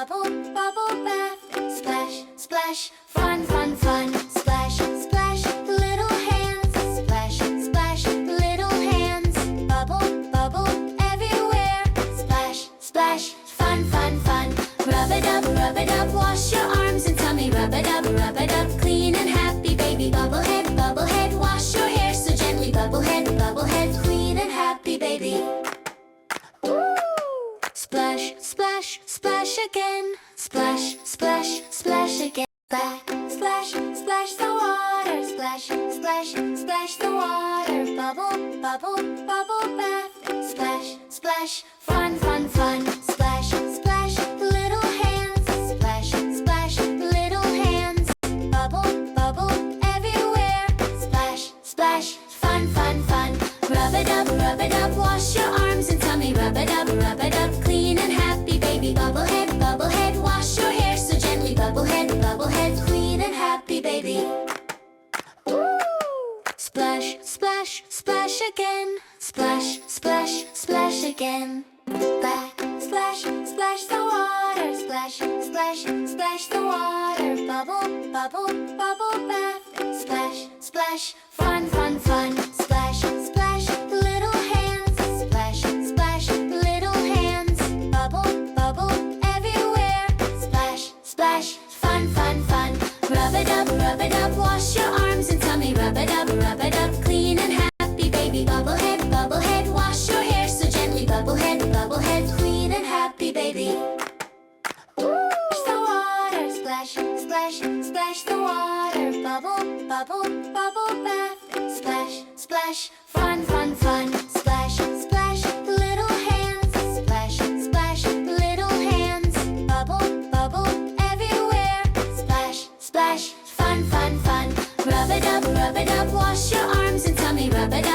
bubble, bubble bath. Splash, splash, fun, fun, fun. Splash, splash, little hands. Splash, splash, little hands. Bubble, bubble, everywhere. Splash, splash, fun, fun, fun. Rub it up, wash your arms and tummy. Rub it up, clean and happy baby. Bubble head, wash your hair so gently. Bubble head, clean and happy baby. Splash, splash, splash again. Splash, splash, splash again. Back, splash, splash the water. Splash, splash, splash the water. Bubble, bubble, bubble bath. Splash, splash, fun, fun, fun. Splash, splash, little hands. Splash, splash, little hands. Bubble, bubble, everywhere. Splash, splash, fun, fun, fun. Rub it up, wash your arms and tummy. Rub it up, clean and happy baby. Bubble head, wash your hair so gently. Bubble head, clean and happy baby. Splash, splash, splash again. Splash, splash, splash again. Back, splash, splash the water. Splash, splash, splash the water. Bubble, bubble, bubble bath. Splash, splash, fun, fun, fun. Splash, splash, little hands. Splash, splash, little hands. Bubble, bubble, everywhere. Splash, splash, fun, fun, fun. Rub it up, wash your arms and tummy. Rub it up, clean and happy baby. Bubble head, wash your hair so gently. Bubble head, clean and happy baby. Splash the water, splash, splash, splash the water. Bubble, bubble, bubble bath. Splash, splash, fun, fun, fun. Splash, splash, little hands. Splash, splash, little hands. Bubble, bubble, everywhere. Splash, splash, fun, fun, fun. Rub it up, wash your arms and tummy. Rub it up.